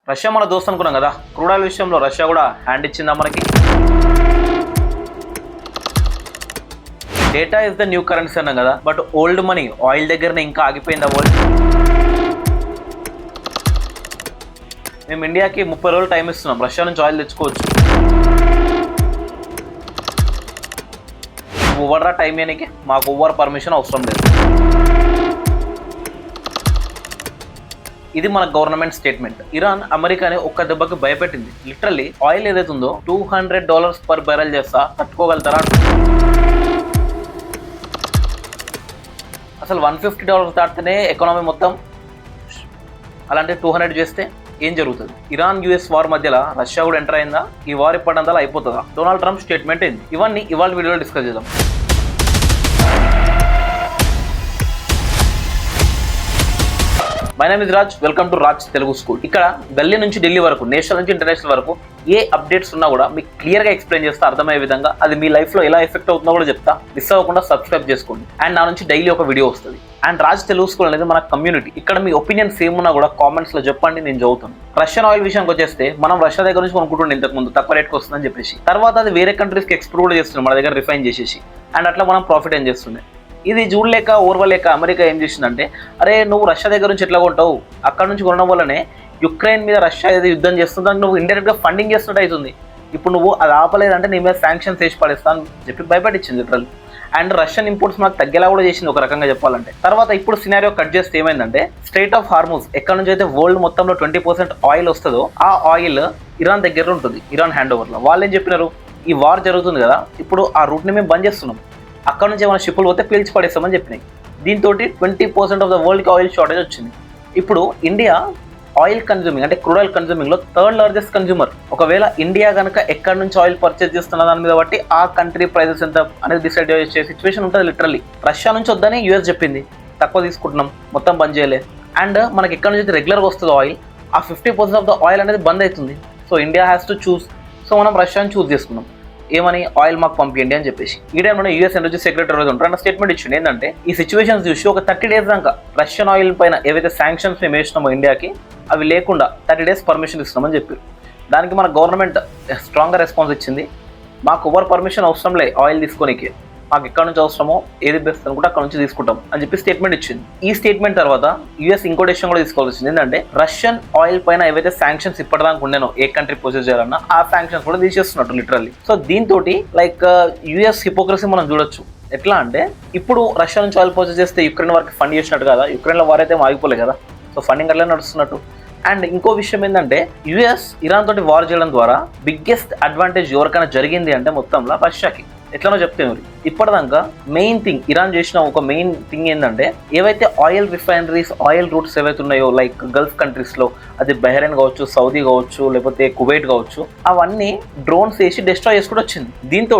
Russia మన దోస్త్ అనుకున్నాం కదా. క్రూడ్ ఆయిల్ విషయంలో రష్యా కూడా హ్యాండ్ ఇచ్చిందా మనకి? Data is the new currency అన్నాం కదా, బట్ ఓల్డ్ మనీ ఆయిల్ దగ్గరనే ఇంకా ఆగిపోయిందా వరల్డ్? మేము ఇండియాకి 30 రోజులు టైం ఇస్తున్నాం రష్యా నుంచి ఆయిల్ తెచ్చుకోవచ్చు. ఓవర్రా టైం ఏనికి మాకు ఓవర్ పర్మిషన్ అవసరం లేదు. ఇది మన గవర్నమెంట్ స్టేట్మెంట్. ఇరాన్ అమెరికాని ఒక్క దెబ్బకి భయపెట్టింది. లిటరల్లీ ఆయిల్ ఏదైతే ఉందో $200 పర్ బ్యారెల్ చేస్తా తట్టుకోగలుగుతారా? అసలు $150 దాటితేనే ఎకానమీ మొత్తం, అలాంటి 200 చేస్తే ఏం జరుగుతుంది? ఇరాన్ యుఎస్ వార్ మధ్యలో రష్యా కూడా ఎంటర్ అయిందా? ఈ వార్ ఇప్పటిందా అయిపోతుందా? డొనాల్డ్ ట్రంప్ స్టేట్మెంట్ ఏంది? ఇవన్నీ ఇవాళ వీడియోలో డిస్కస్ చేద్దాం. My name is Raj, welcome to Raj Telugu school. ఇక్కడ గల్లీ నుంచి ఢిల్లీ వరకు, నేషనల్ నుంచి ఇంటర్నేషనల్ వరకు ఏ అప్డేట్స్ ఉన్నా కూడా మీకు క్లియర్గా ఎక్స్ప్లెయిన్ చేస్తా, అర్థమయ్యే విధంగా. అది మీ లైఫ్లో ఎలా ఎఫెక్ట్ అవుతుందో కూడా చెప్తా. మిస్ అవ్వకుండా సబ్స్క్రైబ్ చేసుకోండి. అండ్ నా నుంచి డైలీ ఒక వీడియో వస్తుంది. అండ్ రాజ్ తెలుగు స్కూల్ అనేది మన కమ్యూనిటీ. ఇక్కడ మీ ఒపీనియన్స్ ఏమున్నా కూడా కామెంట్స్లో చెప్పండి, నేను చదువుతాను. రష్యన్ ఆయిల్ విషయానికి వచ్చేస్తే మనం రష్యా దగ్గర నుంచి కొనుక్కుంటుండే ఇంతకుముందు, తక్కువ రేట్కి వస్తుందని చెప్పేసి. తర్వాత అది వేరే కంట్రీస్కి ఎక్స్పోర్ట్ కూడా చేస్తున్నాం మన దగ్గర రిఫైన్ చేసేసి. అండ్ అట్లా మనం ప్రాఫిట్ ఏం చేస్తుండే. ఇది చూడలేక ఓర్వలేక అమెరికా ఏం చేసిందంటే, అరే నువ్వు రష్యా దగ్గర నుంచి ఎట్లా కొంటావు, అక్కడ నుంచి కొనడం వల్లనే యుక్రెయిన్ మీద రష్యా ఏదో యుద్ధం చేస్తుందని నువ్వు ఇండైరెక్ట్గా ఫండింగ్ చేస్తున్నట్టు అవుతుంది. ఇప్పుడు నువ్వు అది ఆపలేదంటే నీ మీద శాంక్షన్స్ వేసి పడేస్తా అని చెప్పి భయపడిచ్చింది లిటరల్. అండ్ రష్యన్ ఇంపోర్ట్స్ మనకు తగ్గేలా కూడా చేసింది ఒక రకంగా చెప్పాలంటే. తర్వాత ఇప్పుడు సినారియో కట్ చేస్తే ఏమైందంటే, స్ట్రైట్ ఆఫ్ హార్మూజ్ ఎక్కడ నుంచి అయితే వరల్డ్ మొత్తంలో 20% ఆయిల్ వస్తుందో ఆ ఆయిల్ ఇరాన్ దగ్గర ఉంటుంది, ఇరాన్ హ్యాండ్ ఓవర్లో. వాళ్ళు ఏం చెప్పినారు, ఈ వార్ జరుగుతుంది కదా, ఇప్పుడు ఆ రూట్ని మేము బంద్ చేస్తున్నాం, అక్కడ నుంచి ఏమైనా షిప్పులు పోతే పీల్చి పడేస్తామని చెప్పినాయి. దీంతో 20% ఆఫ్ ద వరల్డ్కి ఆయిల్ షార్టేజ్ వచ్చింది. ఇప్పుడు ఇండియా ఆయిల్ కన్జ్యూమింగ్ అంటే క్రూడ్ ఆయిల్ కన్జ్యూమింగ్లో 3rd లార్జెస్ట్ కన్జ్యూమర్. ఒకవేళ ఇండియా కనుక ఎక్కడి నుంచి ఆయిల్ పర్చేజ్ చేస్తున్న దాని మీద బట్టి ఆ కంట్రీ ప్రైజెస్ ఎంత అనేది డిసైడ్ చేసే సిచ్యువేషన్ ఉంటుంది లిటరల్లీ. రష్యా నుంచి వద్దని యూఎస్ చెప్పింది, తక్కువ తీసుకుంటున్నాం, మొత్తం బంద్ చేయలే. అండ్ మనకి ఎక్కడి నుంచి రెగ్యులర్గా వస్తుంది ఆయిల్, ఆ 50% ఆఫ్ ద ఆయిల్ అనేది బంద్ అవుతుంది. So India has to choose. So మనం రష్యాని చూస్ చేసుకున్నాం, ఏమని, ఆయిల్ మాకు పంపించండి అని చెప్పేసి. ఈ టైంలో యూఎస్ ఎనర్జీ సెక్రటరీ రోజు ఉంటారు స్టేట్మెంట్ ఇచ్చింది. ఏంటంటే, ఈ సిచ్యువేషన్స్ చూసి ఒక 30 days దాకా రష్యన్ ఆయిల్ పైన ఏవైతే శాంక్షన్స్ మేము వేసినామో ఇండియాకి, అవి లేకుండా 30 days పర్మిషన్ ఇస్తున్నామని చెప్పారు. దానికి మన గవర్నమెంట్ స్ట్రాంగ్గా రెస్పాన్స్ ఇచ్చింది. మాకు ఓవర్ పర్మిషన్ అవసరం లే ఆయిల్ తీసుకోనికి, మాకు ఎక్కడ నుంచి అవసరమో ఏది బెస్ట్ అనుకుంటే అక్కడ నుంచి తీసుకుంటాం అని చెప్పి స్టేట్మెంట్ ఇచ్చింది. ఈ స్టేట్మెంట్ తర్వాత యూఎస్ ఇంకో డెసిషన్ కూడా తీసుకోవాల్సి వచ్చింది. ఏంటంటే, రష్యన్ ఆయిల్ పైన ఏవైతే శాంక్షన్స్ ఇప్పటిదాకా ఉండేనో ఏ కంట్రీ ప్రొసెస్ చేయాలన్నా ఆ శాంక్షన్స్ కూడా తీసేస్తున్నట్టు లిటరల్లీ. సో దీంతో లైక్ యూఎస్ హిపోక్రసీ మనం చూడొచ్చు. ఎట్లా అంటే, ఇప్పుడు రష్యా నుంచి ఆయిల్ పర్చేస్ చేస్తే యుక్రెయిన్ వారికి ఫండ్ చేసినట్టు కదా, యుక్రెయిన్లో వార్ అయితే ఆగిపోలే కదా, సో ఫండింగ్ అట్లా నడుస్తున్నట్టు. అండ్ ఇంకో విషయం ఏంటంటే, యుఎస్ ఇరాన్ తోటి వార్ చేయడం ద్వారా బిగ్గెస్ట్ అడ్వాంటేజ్ ఎవరికైనా జరిగింది అంటే మొత్తంలో రష్యాకి. ఎట్లనో చెప్తే మరి ఇప్పటిదాకా మెయిన్ థింగ్ ఇరాన్ చేసిన ఒక మెయిన్ థింగ్ ఏంటంటే, ఏవైతే ఆయిల్ రిఫైనరీస్, ఆయిల్ రూట్స్ ఏవైతే ఉన్నాయో లైక్ గల్ఫ్ కంట్రీస్లో, అది బహ్రెయిన్ కావచ్చు, సౌదీ కావచ్చు, లేకపోతే కువైట్ కావచ్చు, అవన్నీ డ్రోన్స్ వేసి డిస్ట్రాయ్ చేసుకుంటూ వచ్చింది. దీంతో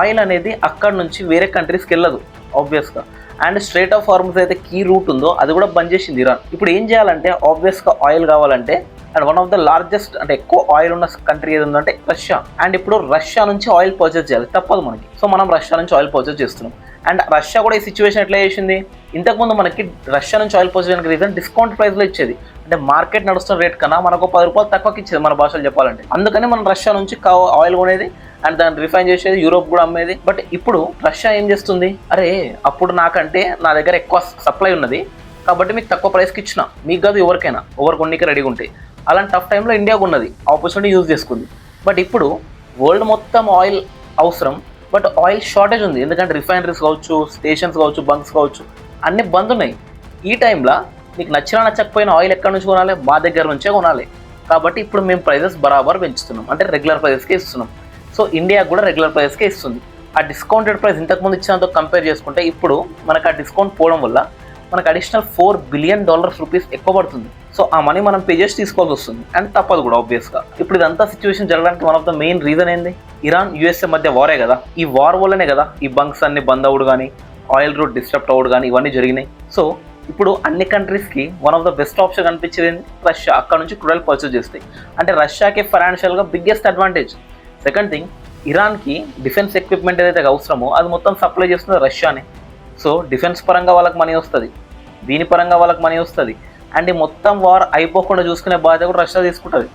ఆయిల్ అనేది అక్కడ నుంచి వేరే కంట్రీస్కి వెళ్ళదు ఆబ్వియస్గా. అండ్ స్ట్రైట్ ఆఫ్ హార్మూజ్ అయితే కీ రూట్ ఉందో అది కూడా బంద్ చేసింది ఇరాన్. ఇప్పుడు ఏం చేయాలంటే, ఆబ్వియస్గా ఆయిల్ కావాలంటే, and one of the largest అంటే ఎక్కువ ఆయిల్ ఉన్న కంట్రీ ఏది ఉందంటే రష్యా. అండ్ ఇప్పుడు రష్యా నుంచి ఆయిల్ పర్చేజ్ చేయాలి, తప్పదు మనకి. సో మనం రష్యా నుంచి ఆయిల్ పర్చేజ్ చేస్తున్నాం. అండ్ రష్యా కూడా ఈ సిచ్యువేషన్ ఎట్లా చేసింది, ఇంతకుముందు మనకి రష్యా నుంచి ఆయిల్ పర్చేజ్ చేయడానికి రీజన్ డిస్కౌంట్ ప్రైస్లో ఇచ్చేది. అంటే మార్కెట్ నడుస్తున్న రేట్ కన్నా మనకు ₹10 తక్కువకి ఇచ్చేది మన భాషలో చెప్పాలంటే. అందుకని మనం రష్యా నుంచి ఆయిల్ కొనేది అండ్ దాన్ని రిఫైన్ చేసేది, యూరోప్ కూడా అమ్మేది. బట్ ఇప్పుడు రష్యా ఏం చేస్తుంది, అరే అప్పుడు నాకంటే నా దగ్గర ఎక్కువ సప్లై ఉన్నది కాబట్టి మీకు తక్కువ ప్రైస్కి ఇచ్చిన, మీకు కాదు ఎవరికైనా, ఎవరు కొన్నికి రెడీగా ఉంటాయి. అలాంటి టఫ్ టైంలో ఇండియాకు ఉన్నది, ఆపర్చునిటీ యూజ్ చేసుకుంది. బట్ ఇప్పుడు వరల్డ్ మొత్తం ఆయిల్ అవసరం, బట్ ఆయిల్ షార్టేజ్ ఉంది. ఎందుకంటే రిఫైనరీస్ కావచ్చు, స్టేషన్స్ కావచ్చు, బంక్స్ కావచ్చు, అన్నీ బంద్ ఉన్నాయి. ఈ టైంలో మీకు నచ్చినా నచ్చకపోయిన ఆయిల్ ఎక్కడి నుంచి కొనాలి, మా దగ్గర నుంచే కొనాలి. కాబట్టి ఇప్పుడు మేము ప్రైజెస్ బరాబర్ పెంచుతున్నాం, అంటే రెగ్యులర్ ప్రైజెస్కే ఇస్తున్నాం. సో ఇండియా కూడా రెగ్యులర్ ప్రైస్కే ఇస్తుంది. ఆ డిస్కౌంటెడ్ ప్రైస్ ఇంతకుముందు ఇచ్చినంతో కంపేర్ చేసుకుంటే ఇప్పుడు మనకు ఆ డిస్కౌంట్ పోవడం వల్ల మనకు అడిషనల్ $4 బిలియన్ ఎక్కువ పడుతుంది. సో ఆ మనీ మనం పే చేసి తీసుకోవాల్సి వస్తుంది. అండ్ తప్పదు కూడా ఆబ్వియస్గా. ఇప్పుడు ఇదంతా సిచ్యువేషన్ జరగడానికి one of the main reason ఏంది, ఇరాన్ యూఎస్ఏ మధ్య వారే కదా. ఈ వార్ వల్లనే కదా ఈ బంక్స్ అన్ని బంద్ అవ్వడు కానీ, ఆయిల్ రూట్ డిస్టర్బ్ అవ్వడు కానీ, ఇవన్నీ జరిగినాయి. సో ఇప్పుడు అన్ని కంట్రీస్కి one of the best option కనిపించేది రష్యా. అక్కడ నుంచి క్రూడ్ ఆయిల్ పర్చేజ్ చేస్తాయి. అంటే రష్యాకి ఫైనాన్షియల్గా బిగ్గెస్ట్ అడ్వాంటేజ్. సెకండ్ థింగ్, ఇరాన్కి డిఫెన్స్ ఎక్విప్మెంట్ ఏదైతే అవసరమో అది మొత్తం సప్లై చేస్తుంది రష్యానే. సో డిఫెన్స్ పరంగా వాళ్ళకి మనీ వస్తుంది, దీని పరంగా వాళ్ళకి మనీ వస్తుంది. అండ్ ఈ మొత్తం వార్ అయిపోకుండా చూసుకునే బాధ్యత కూడా రష్యా తీసుకుంటుంది.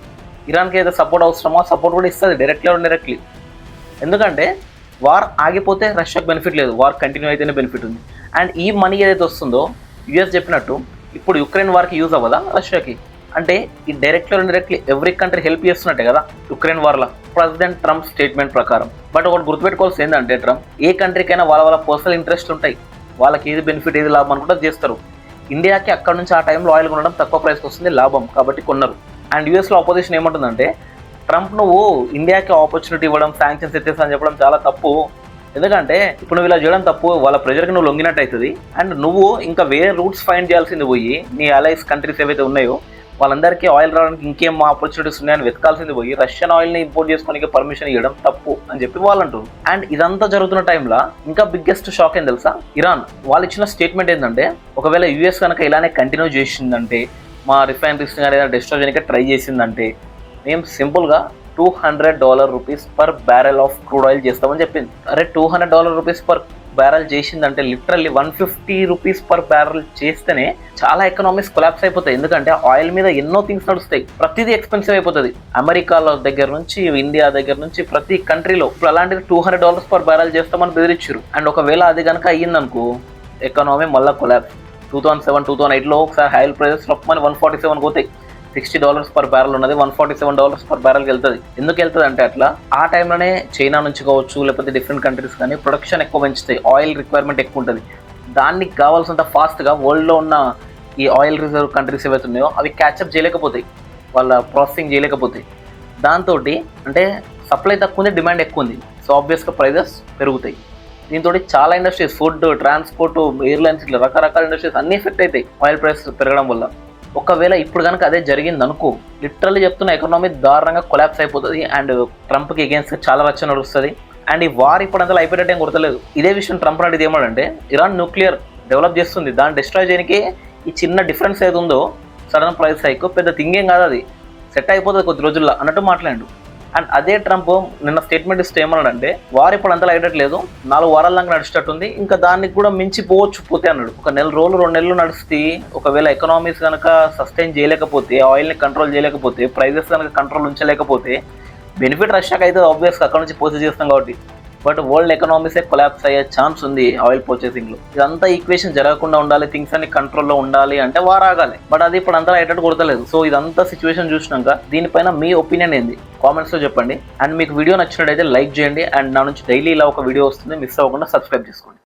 ఇరాన్కి ఏదో సపోర్ట్ అవసరమో సపోర్ట్ కూడా ఇస్తుంది డైరెక్ట్లీ ఆర్ ఇండైరెక్ట్లీ. ఎందుకంటే వార్ ఆగిపోతే రష్యాకి బెనిఫిట్ లేదు, వార్ కంటిన్యూ అయితేనే బెనిఫిట్ ఉంది. అండ్ ఈ మనీ ఏదైతే వస్తుందో యుఎస్ చెప్పినట్టు ఇప్పుడు యుక్రెయిన్ వార్కి యూజ్ అవ్వదా రష్యాకి? అంటే ఈ directly indirectly every country help చేస్తున్నట్టే కదా యుక్రెయిన్ వార్లో ప్రెసిడెంట్ ట్రంప్ స్టేట్మెంట్ ప్రకారం. బట్ ఒకటి గుర్తుపెట్టుకోవాల్సి ఏంటంటే ట్రంప్ ఏ కంట్రీకైనా వాళ్ళ పర్సనల్ ఇంట్రెస్ట్ ఉంటాయి, వాళ్ళకి ఏది బెనిఫిట్ ఏది లాభం అనుకుంటే చేస్తారు. ఇండియాకి అక్కడ నుంచి ఆ టైంలో ఆయిల్ కొనడం తక్కువ ప్రైస్కి వస్తుంది, లాభం కాబట్టి కొన్నారు. అండ్ యూఎస్లో ఆపోజిషన్ ఏమంటుందంటే ట్రంప్ నువ్వు ఇండియాకి ఆపర్చునిటీ ఇవ్వడం, శాంక్షన్స్ ఎత్తేస్తా అని చెప్పడం చాలా తప్పు. ఎందుకంటే ఇప్పుడు నువ్వు ఇలా చేయడం తప్పు, వాళ్ళ ప్రెజర్కి నువ్వు లొంగినట్టు అవుతుంది. అండ్ నువ్వు ఇంకా వేరే రూట్స్ ఫైండ్ చేయాల్సింది పోయి నీ అలైస్ కంట్రీస్ ఏవైతే ఉన్నాయో వాళ్ళందరికీ ఆయిల్ రావడానికి ఇంకేం ఆపర్చునిటీస్ ఉన్నాయని వెతకాల్సింది పోయి రష్యన్ ఆయిల్ని ఇంపోర్ట్ చేసుకోవడానికి పర్మిషన్ ఇవ్వడం తప్పు అని చెప్పి వాళ్ళు అంటారు. అండ్ ఇదంతా జరుగుతున్న టైంలో ఇంకా బిగ్గెస్ట్ షాక్ ఏం తెలుసా? ఇరాన్ వాళ్ళు ఇచ్చిన స్టేట్మెంట్ ఏంటంటే ఒకవేళ యూఎస్ కనుక ఇలానే కంటిన్యూ చేసిందంటే, మా రిఫైనరీస్ కానీ ఏదైనా డిస్ట్రాయ్ చేయడానికి ట్రై చేసిందంటే మేము సింపుల్గా $200 per barrel of crude oil చేస్తామని చెప్పింది. అరే $200 పర్ బ్యారెల్ చేసిందంటే లిటరల్లీ $150 పర్ బ్యారెల్ చేస్తేనే చాలా ఎకనామిక్స్ కొలాప్స్ అయిపోతాయి. ఎందుకంటే ఆయిల్ మీద ఎన్నో థింగ్స్ నడుస్తాయి, ప్రతిదీ ఎక్స్పెన్సివ్ అయిపోతుంది. అమెరికాలో దగ్గర నుంచి ఇండియా దగ్గర నుంచి ప్రతి కంట్రీలో ఇప్పుడు అలాంటిది $200 పర్ బ్యారెల్ చేస్తామని బెదిరించారు. అండ్ ఒకవేళ అది కనుక అయ్యిందనుకో ఎకనామీ మళ్ళీ కొలాప్స్. 2007, 2008లో ఒకసారి ఆయిల్ ప్రైజెస్ రొప్పమని 147 పోతాయి. $60 పర్ బ్యారెల్ ఉన్నది $147 పర్ బ్యారెల్కి వెళ్తుంది. ఎందుకు వెళ్తుంది అంటే అట్లా ఆ టైంలోనే చైనా నుంచి కావచ్చు లేకపోతే డిఫరెంట్ కంట్రీస్ కానీ ప్రొడక్షన్ ఎక్కువ పెంచుతాయి, ఆయిల్ రిక్వైర్మెంట్ ఎక్కువ ఉంటుంది. దానికి కావాల్సినంత ఫాస్ట్గా వరల్డ్లో ఉన్న ఈ ఆయిల్ రిజర్వ్ కంట్రీస్ ఏవైతే ఉన్నాయో అవి క్యాచప్ చేయలేకపోతాయి, వాళ్ళ ప్రాసెసింగ్ చేయలేకపోతాయి. దాంతో అంటే సప్లై తక్కువ ఉంది, డిమాండ్ ఎక్కువ ఉంది, సో ఆబ్వియస్గా ప్రైజెస్ పెరుగుతాయి. దీంతో చాలా ఇండస్ట్రీస్, ఫుడ్, ట్రాన్స్పోర్ట్, ఎయిర్లైన్స్, ఇట్లా రకరకాల ఇండస్ట్రీస్ అన్నీ ఎఫెక్ట్ అవుతాయి ఆయిల్ ప్రైస్ పెరగడం వల్ల. ఒకవేళ ఇప్పుడు కనుక అదే జరిగింది అనుకో లిటరల్లీ చెప్తున్న ఎకనామీ దారుణంగా కొలాప్స్ అయిపోతుంది. అండ్ ట్రంప్కి అగేన్స్ట్ చాలా రచ్చ నడుస్తుంది. అండ్ ఈ వార్ ఇప్పుడు అంతా అయిపోయేటట్టు ఏం గుర్తలేదు. ఇదే విషయం ట్రంప్ అడిగితే ఏమంటే ఇరాన్ న్యూక్లియర్ డెవలప్ చేస్తుంది, దాన్ని డిస్ట్రాయ్ చేయడానికి ఈ చిన్న డిఫరెన్స్ ఏది ఉందో సడన్ ప్రైస్ హైక్ పెద్ద థింగ్ ఏం కాదు, అది సెట్ అయిపోతుంది కొద్ది రోజుల్లో అన్నట్టు మాట్లాడు. అండ్ అదే ట్రంప్ నిన్న స్టేట్మెంట్ ఇస్తే ఏమన్నాడంటే వార్ ఇప్పుడు అంతలా అయ్యట్లేదు, 4 వారాల దాకా నడిచేటట్టుంది, ఇంకా దానికి కూడా మించిపోవచ్చు పోతే అన్నాడు. ఒక 1 నెల రోజులు 2 నెలలు నడిస్తే ఒకవేళ ఎకనామీస్ కనుక సస్టైన్ చేయలేకపోతే, ఆయిల్ని కంట్రోల్ చేయలేకపోతే, ప్రైజెస్ కనుక కంట్రోల్ ఉంచలేకపోతే బెనిఫిట్ రష్యాకి అయితే ఆబ్వియస్గా అక్కడ నుంచి పర్చేస్ చేస్తాం కాబట్టి. బట్ వరల్డ్ ఎకనామీసే కొలాప్స్ అయ్యే ఛాన్స్ ఉంది ఆయిల్ పర్చేసింగ్లో. ఇదంతా ఈక్వేషన్ జరగకుండా ఉండాలి, థింగ్స్ అన్ని కంట్రోల్లో ఉండాలి అంటే వార్ ఆగాలి. బట్ అది ఇప్పుడు అంతా అయ్యేటట్టు కొడతలేదు. సో ఇదంతా సిచ్యువేషన్ చూసినాక దీనిపైన మీ ఒపీనియన్ ఏంది కామెంట్స్లో చెప్పండి. అండ్ మీకు వీడియో నచ్చినట్టయితే లైక్ చేయండి. అండ్ నా నుంచి డైలీ ఇలా ఒక వీడియో వస్తుంది, మిస్ అవ్వకుండా సబ్స్క్రైబ్ చేసుకోండి.